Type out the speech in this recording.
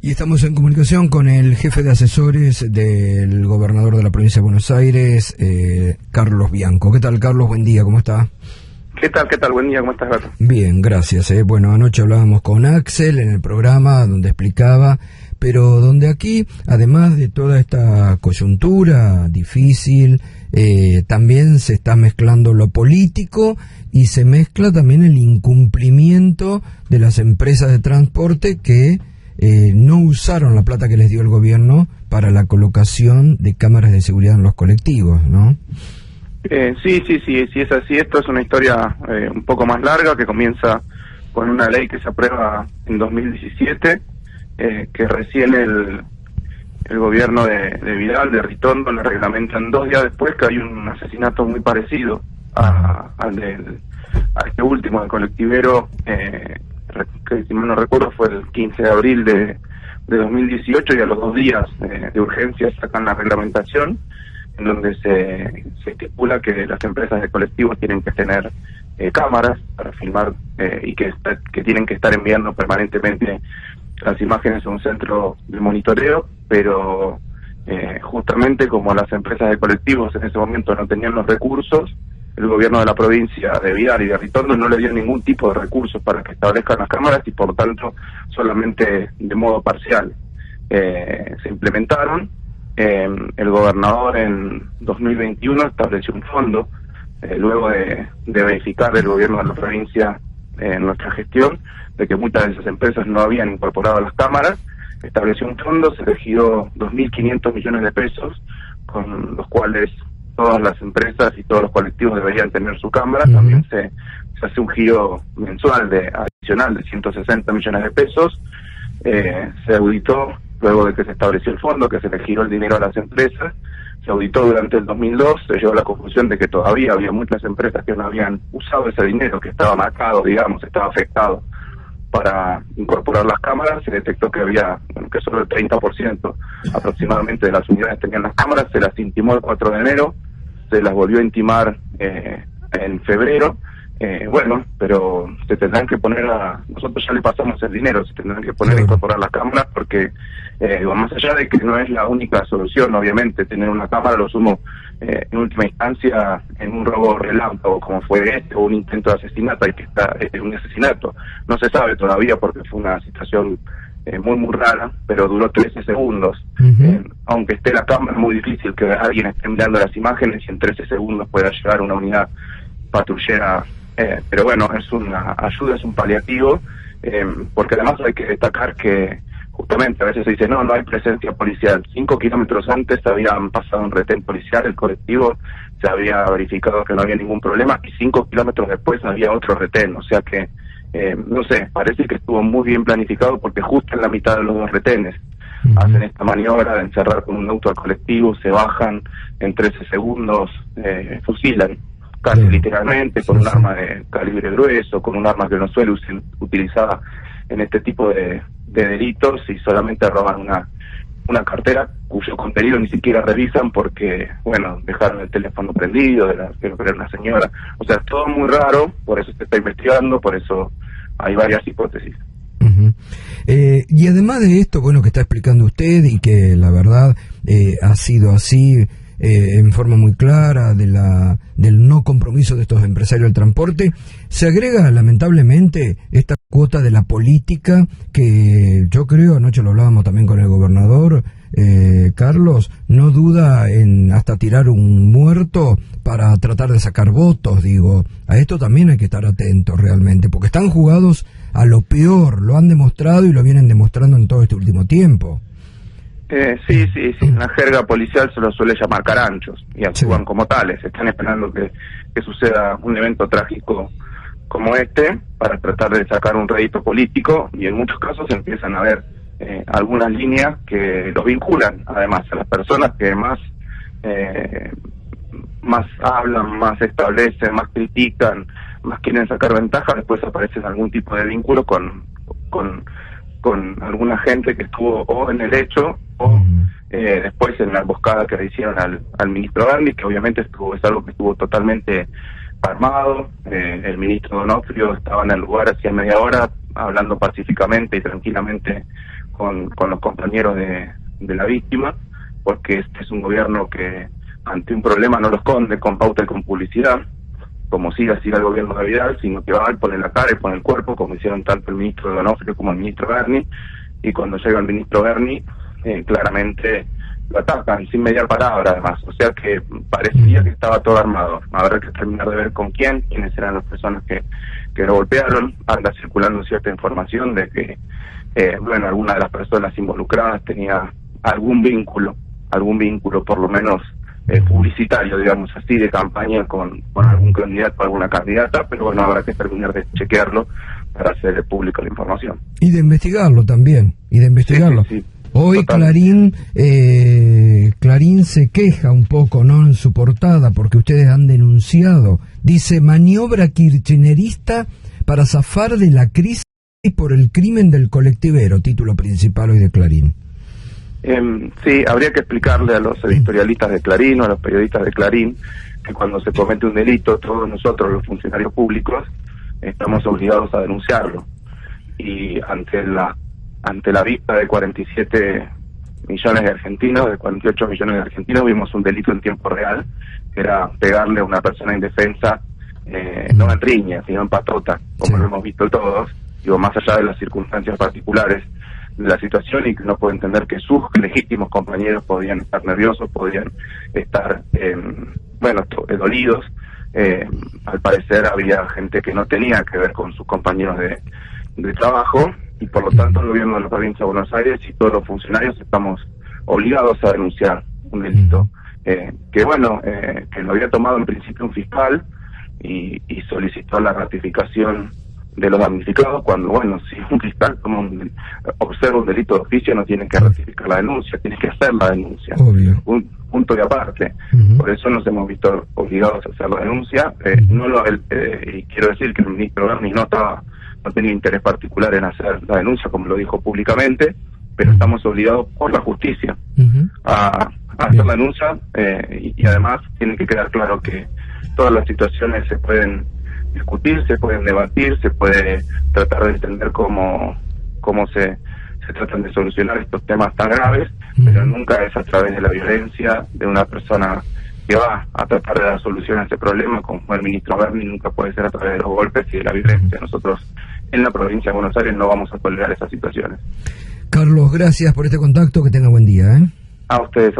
Y estamos en comunicación con el jefe de asesores del gobernador de la provincia de Buenos Aires, Carlos Bianco. ¿Qué tal, Carlos? Buen día, ¿cómo está? ¿Qué tal? Buen día, ¿cómo estás, Gato? Bien, gracias. Bueno, anoche hablábamos con Axel en el programa donde explicaba, pero donde aquí, además de toda esta coyuntura difícil, también se está mezclando lo político y se mezcla también el incumplimiento de las empresas de transporte que no usaron la plata que les dio el gobierno para la colocación de cámaras de seguridad en los colectivos, ¿no? Sí, es así. Esto es una historia un poco más larga que comienza con una ley que se aprueba en 2017, que recién el gobierno de Vidal, de Ritondo, le reglamentan 2 días después que hay un asesinato muy parecido a este último, del colectivero, que si mal no recuerdo fue el 15 de abril de 2018, y a los 2 días de urgencia sacan la reglamentación en donde se estipula que las empresas de colectivos tienen que tener cámaras para filmar y que tienen que estar enviando permanentemente las imágenes a un centro de monitoreo, pero justamente como las empresas de colectivos en ese momento no tenían los recursos, el gobierno de la provincia de Vidal y de Ritondo no le dio ningún tipo de recursos para que establezcan las cámaras y por tanto solamente de modo parcial se implementaron. El gobernador en 2021 estableció un fondo, luego de verificar el gobierno de la provincia en nuestra gestión, de que muchas de esas empresas no habían incorporado las cámaras. Estableció un fondo, se exigió 2.500 millones de pesos, con los cuales todas las empresas y todos los colectivos deberían tener su cámara. También se hace un giro mensual adicional de 160 millones de pesos. Se auditó, luego de que se estableció el fondo, que se le giró el dinero a las empresas, se auditó durante el 2002, se llegó a la conclusión de que todavía había muchas empresas que no habían usado ese dinero, que estaba marcado, digamos, estaba afectado para incorporar las cámaras. Se detectó que había, que solo el 30% aproximadamente de las unidades tenían las cámaras. Se las intimó el 4 de enero, se las volvió a intimar en febrero. Pero se tendrán que poner nosotros ya le pasamos el dinero, se tendrán que poner a incorporar las cámaras, porque más allá de que no es la única solución, obviamente, tener una cámara, lo sumo en última instancia en un robo relámpago como fue o un intento de asesinato, un asesinato, no se sabe todavía porque fue una situación muy rara, pero duró 13 segundos. Aunque esté la cámara, es muy difícil que alguien esté mirando las imágenes y en 13 segundos pueda llegar una unidad patrullera. Pero bueno, es una ayuda, es un paliativo, porque además hay que destacar que justamente a veces se dice no hay presencia policial. 5 kilómetros antes habían pasado un retén policial, el colectivo se había verificado que no había ningún problema, y 5 kilómetros después había otro retén. O sea que, no sé, parece que estuvo muy bien planificado, porque justo en la mitad de los 2 retenes hacen esta maniobra de encerrar con un auto al colectivo, se bajan, en 13 segundos fusilan, casi literalmente, con un arma de calibre grueso, con un arma que no suele utilizada en este tipo de delitos, y solamente roban una cartera cuyo contenido ni siquiera revisan porque, dejaron el teléfono prendido, creo que era una señora. O sea, es todo muy raro, por eso se está investigando, por eso hay varias hipótesis. Y además de esto, que está explicando usted, y que la verdad ha sido así en forma muy clara, del no compromiso de estos empresarios del transporte, se agrega lamentablemente esta cuota de la política que yo creo, anoche lo hablábamos también con el gobernador, Carlos, no duda en hasta tirar un muerto para tratar de sacar votos. Digo, a esto también hay que estar atentos realmente, porque están jugados a lo peor, lo han demostrado y lo vienen demostrando en todo este último tiempo. Sí, en la jerga policial se los suele llamar caranchos, y actúan como tales. Están esperando que suceda un evento trágico como este para tratar de sacar un rédito político, y en muchos casos empiezan a ver algunas líneas que los vinculan además a las personas que más hablan, más establecen, más critican, más quieren sacar ventaja. Después aparecen algún tipo de vínculo con alguna gente que estuvo o en el hecho o después en la emboscada que le hicieron al ministro Gandhi, que obviamente es algo que estuvo totalmente armado. El ministro Donofrio estaba en el lugar hacía media hora hablando pacíficamente y tranquilamente con los compañeros de la víctima, porque este es un gobierno que ante un problema no lo esconde con pauta y con publicidad, como siga el gobierno de Vidal, sino que va a poner la cara y pone el cuerpo, como hicieron tanto el ministro Donofrio como el ministro Berni, y cuando llega el ministro Berni, claramente lo atacan sin mediar palabra, además, o sea que parecía que estaba todo armado. Habrá que terminar de ver con quiénes eran las personas que lo golpearon. Anda circulando cierta información de que alguna de las personas involucradas tenía algún vínculo por lo menos publicitario, digamos así, de campaña con algún candidato, alguna candidata, pero bueno, habrá que terminar de chequearlo para hacer público la información. Y de investigarlo también, Sí. Hoy Clarín se queja un poco, ¿no?, en su portada, porque ustedes han denunciado, dice, maniobra kirchnerista para zafar de la crisis por el crimen del colectivero, título principal hoy de Clarín. Sí, habría que explicarle a los editorialistas de Clarín o a los periodistas de Clarín que cuando se comete un delito, todos nosotros, los funcionarios públicos, estamos obligados a denunciarlo. Y ante la vista de 47 millones de argentinos, de 48 millones de argentinos, vimos un delito en tiempo real, que era pegarle a una persona indefensa, no en riña, sino en patota, como lo hemos visto todos, digo, más allá de las circunstancias particulares de la situación, y que uno puede entender que sus legítimos compañeros podían estar nerviosos, podían estar, dolidos. Al parecer había gente que no tenía que ver con sus compañeros de trabajo, y por lo tanto el gobierno de la provincia de Buenos Aires y todos los funcionarios estamos obligados a denunciar un delito que lo había tomado en principio un fiscal y solicitó la ratificación de los damnificados, cuando si un fiscal observa un delito de oficio no tiene que ratificar la denuncia, tiene que hacer la denuncia. Obvio. Un punto de aparte. Por eso nos hemos visto obligados a hacer la denuncia. Y quiero decir que el ministro Berni no tenía interés particular en hacer la denuncia, como lo dijo públicamente, pero estamos obligados por la justicia a hacer la denuncia, y además tiene que quedar claro que todas las situaciones se pueden discutir, se pueden debatir, se puede tratar de entender cómo se tratan de solucionar estos temas tan graves, pero nunca es a través de la violencia de una persona que va a tratar de dar solución a ese problema, como fue el ministro Berni. Nunca puede ser a través de los golpes y de la violencia. Nosotros en la provincia de Buenos Aires no vamos a tolerar esas situaciones. Carlos, gracias por este contacto, que tenga buen día. A ustedes.